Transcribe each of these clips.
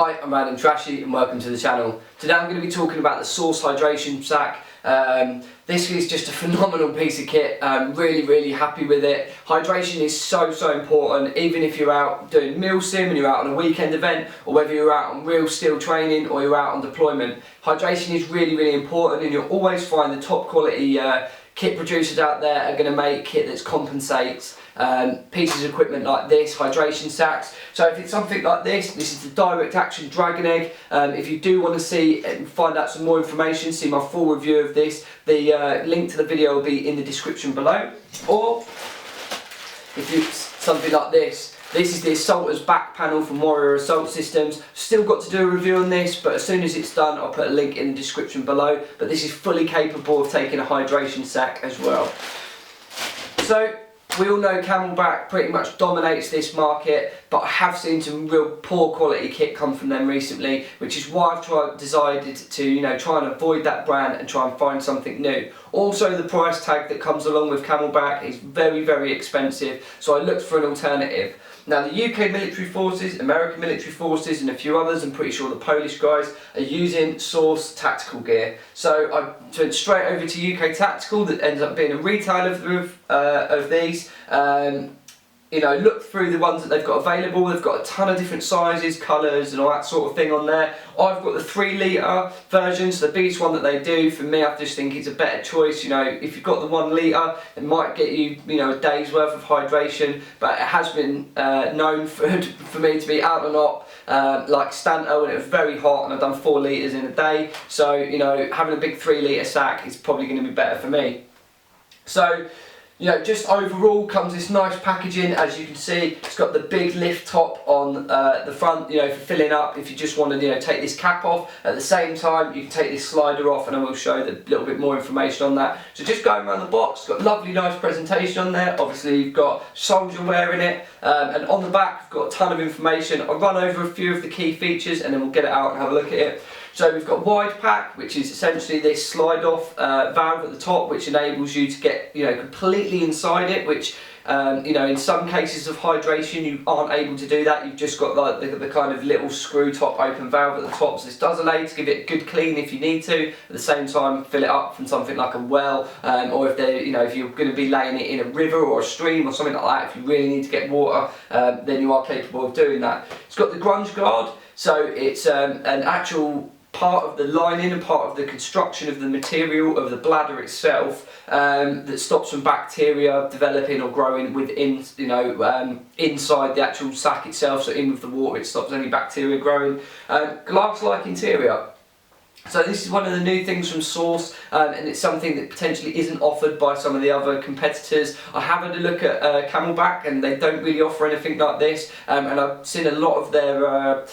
Hi, I'm Adam Trashy and welcome to the channel. Today I'm going to be talking about the Source Hydration Sack. This is just a phenomenal piece of kit. I'm really happy with it. Hydration is so important, even if you're out doing meal sim and you're out on a weekend event, or whether you're out on real steel training or you're out on deployment. Hydration is really important, and you'll always find the top quality kit producers out there are going to make kit that compensates pieces of equipment like this, hydration sacks. So if it's something like this is the direct action dragon egg. If you do want to see and find out some more information, see my full review of this, the link to the video will be in the description below. Or if you something like this is the Assaulter's back panel from Warrior Assault Systems. Still got to do a review on this, but as soon as it's done I'll put a link in the description below. But this is fully capable of taking a hydration sack as well. So we all know Camelback pretty much dominates this market, but I have seen some real poor quality kit come from them recently, which is why I've decided to try and avoid that brand and try and find something new. Also, the price tag that comes along with Camelback is very expensive, so I looked for an alternative. Now, the UK military forces, American military forces and a few others, I'm pretty sure the Polish guys, are using Source tactical gear. So I went straight over to UK Tactical, that ends up being a retailer of these. Look through the ones that they've got available. They've got a ton of different sizes, colours and all that sort of thing on there. I've got the 3 litre version, so the biggest one that they do. For me, I just think it's a better choice. If you've got the 1 litre, it might get you, a day's worth of hydration, but it has been known for me to be out and up like Stanto, and it was very hot, and I've done 4 litres in a day. So, having a big 3 litre sack is probably going to be better for me. So, just overall comes this nice packaging. As you can see, it's got the big lift top on the front, for filling up. If you just want to, take this cap off, at the same time you can take this slider off, and I will show you a little bit more information on that. So just going around the box, it's got lovely nice presentation on there. Obviously you've got soldier wear in it, and on the back we've got a ton of information. I'll run over a few of the key features and then we'll get it out and have a look at it. So we've got wide pack, which is essentially this slide off valve at the top, which enables you to get completely inside it, which in some cases of hydration you aren't able to do that. You've just got like the kind of little screw top open valve at the top, so this does allow you to give it a good clean if you need to, at the same time fill it up from something like a well, or if you're going to be laying it in a river or a stream or something like that. If you really need to get water, then you are capable of doing that. It's got the Grunge Guard, so it's an actual part of the lining and part of the construction of the material of the bladder itself that stops from bacteria developing or growing within, inside the actual sack itself. So in with the water, it stops any bacteria growing. Glass-like interior. So this is one of the new things from Source, and it's something that potentially isn't offered by some of the other competitors. I have had a look at Camelback, and they don't really offer anything like this, and I've seen a lot of their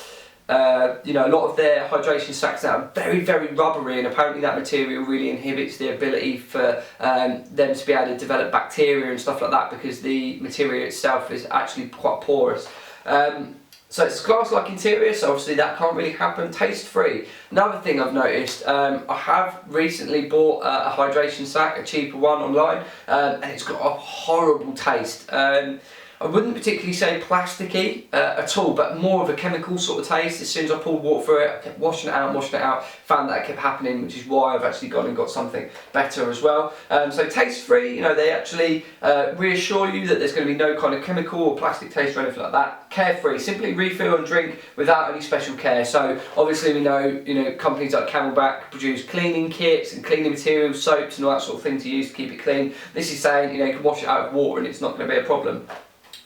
a lot of their hydration sacks that are very rubbery, and apparently that material really inhibits the ability for them to be able to develop bacteria and stuff like that, because the material itself is actually quite porous. So it's a glass-like interior, so obviously that can't really happen. Taste-free. Another thing I've noticed, I have recently bought a hydration sack, a cheaper one online, and it's got a horrible taste. I wouldn't particularly say plasticky at all, but more of a chemical sort of taste. As soon as I poured water through it, I kept washing it out, found that it kept happening, which is why I've actually gone and got something better as well. So taste-free, they actually reassure you that there's going to be no kind of chemical or plastic taste or anything like that. Carefree, simply refill and drink without any special care. So obviously we know, companies like Camelback produce cleaning kits and cleaning materials, soaps and all that sort of thing to use to keep it clean. This is saying, you can wash it out with water and it's not going to be a problem.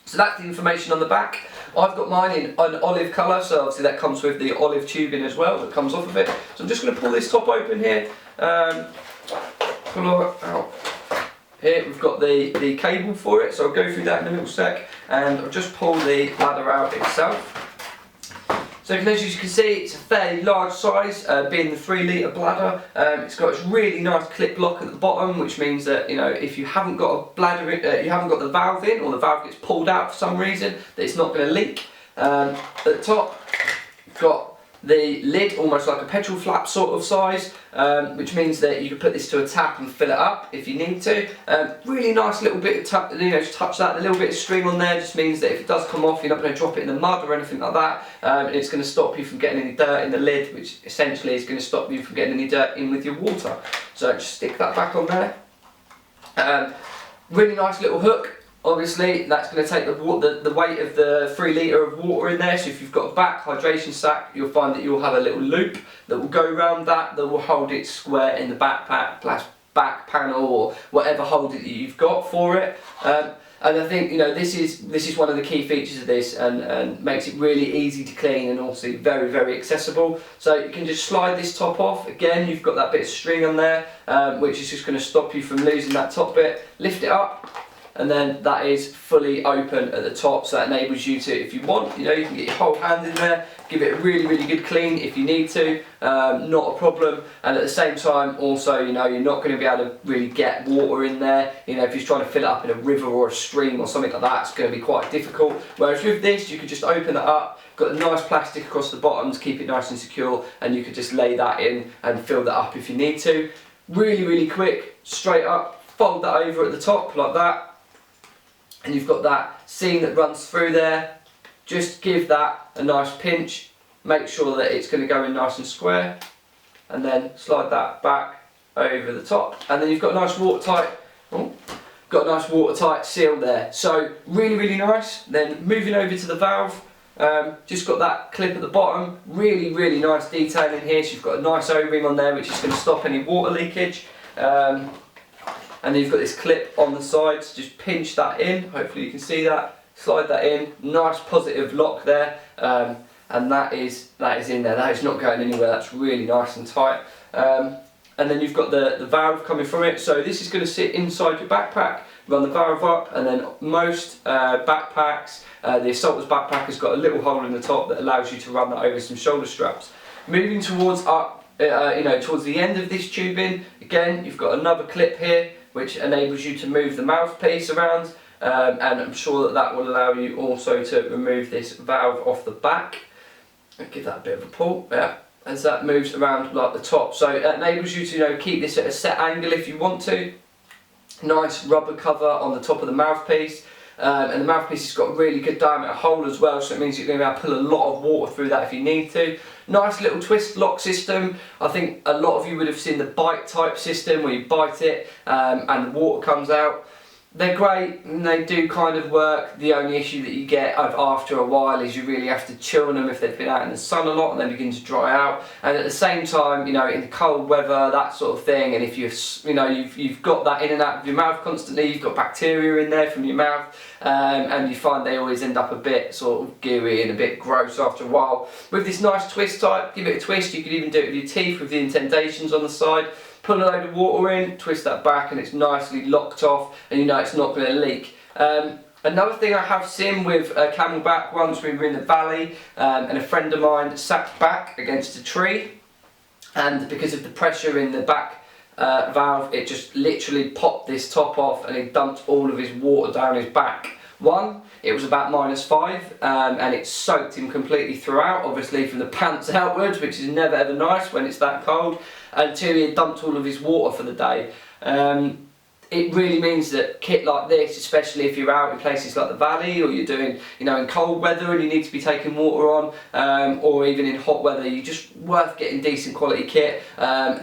So that's the information on the back. I've got mine in an olive colour, so obviously that comes with the olive tubing as well that comes off of it. So I'm just going to pull this top open here. Pull it out. Here we've got the cable for it, so I'll go through that in a little sec, and I'll just pull the bladder out itself. So as you can see, it's a fairly large size, being the 3 litre bladder. It's got this really nice clip lock at the bottom, which means that if you haven't got a bladder, you haven't got the valve in, or the valve gets pulled out for some reason, that it's not going to leak. At the top, you've got the lid almost like a petrol flap sort of size, which means that you can put this to a tap and fill it up if you need to. Really nice little bit of touch that, a little bit of string on there just means that if it does come off, you're not going to drop it in the mud or anything like that. It's going to stop you from getting any dirt in the lid, which essentially is going to stop you from getting any dirt in with your water. So just stick that back on there. Really nice little hook. Obviously, that's going to take the weight of the 3 litre of water in there. So if you've got a back hydration sack, you'll find that you'll have a little loop that will go around that will hold it square in the backpack, back panel, or whatever holder that you've got for it. And I think this is one of the key features of this, and makes it really easy to clean and also very, very accessible. So you can just slide this top off. Again, you've got that bit of string on there, which is just going to stop you from losing that top bit. Lift it up, and then that is fully open at the top, so that enables you to, if you want, you can get your whole hand in there, give it a really, really good clean if you need to, not a problem. And at the same time also, you're not going to be able to really get water in there. If you're trying to fill it up in a river or a stream or something like that, it's going to be quite difficult. Whereas with this, you could just open it up, got a nice plastic across the bottom to keep it nice and secure, and you could just lay that in and fill that up if you need to. Really, really quick, straight up, fold that over at the top like that. And you've got that seam that runs through there. Just give that a nice pinch, make sure that it's going to go in nice and square, and then slide that back over the top, and then you've got a nice watertight seal there. So really, really nice. Then moving over to the valve, just got that clip at the bottom, really, really nice detail in here. So you've got a nice O-ring on there which is going to stop any water leakage. And then you've got this clip on the side, so just pinch that in, hopefully you can see that, slide that in, nice positive lock there, and that is in there, that is not going anywhere, that's really nice and tight. And then you've got the valve coming from it, so this is going to sit inside your backpack, run the valve up, and then most backpacks, the Insulates backpack has got a little hole in the top that allows you to run that over some shoulder straps. Moving towards towards the end of this tubing, again you've got another clip here which enables you to move the mouthpiece around, and I'm sure that will allow you also to remove this valve off the back. I'll give that a bit of a pull, yeah, as that moves around like the top. So it enables you to keep this at a set angle if you want to. Nice rubber cover on the top of the mouthpiece. And the mouthpiece has got a really good diameter hole as well, so it means you're going to be able to pull a lot of water through that if you need to. Nice little twist lock system. I think a lot of you would have seen the bite type system where you bite it and the water comes out. They're great and they do kind of work. The only issue that you get after a while is you really have to chill them if they've been out in the sun a lot and they begin to dry out. And at the same time, in the cold weather, that sort of thing, and if you've got that in and out of your mouth constantly, you've got bacteria in there from your mouth, and you find they always end up a bit sort of gooey and a bit gross after a while. With this nice twist type, give it a twist. You could even do it with your teeth with the indentations on the side. Put a load of water in, twist that back, and it's nicely locked off, and it's not going to leak. Another thing I have seen with a Camelback, once we were in the valley, and a friend of mine sat back against a tree, and because of the pressure in the back valve, it just literally popped this top off and it dumped all of his water down his back. One, it was about -5, and it soaked him completely throughout, obviously from the pants outwards, which is never ever nice when it's that cold. And two, he had dumped all of his water for the day. It really means that kit like this, especially if you're out in places like the valley, or you're doing, in cold weather and you need to be taking water on, or even in hot weather, you're just worth getting decent quality kit.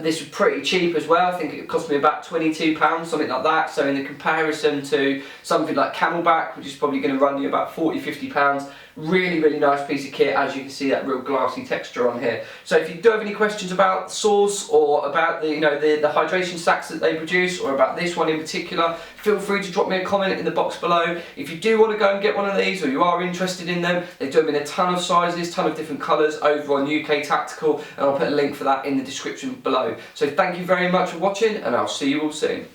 This was pretty cheap as well. I think it cost me about £22, something like that. So in the comparison to something like Camelback, which is probably going to run you about £40–50, really, really nice piece of kit. As you can see, that real glassy texture on here. So if you do have any questions about the Source, or about the hydration sacks that they produce, or about this one in particular, feel free to drop me a comment in the box below. If you do want to go and get one of these, or you are interested in them, they do them in a ton of sizes, ton of different colours over on UK Tactical, and I'll put a link for that in the description below. So thank you very much for watching, and I'll see you all soon.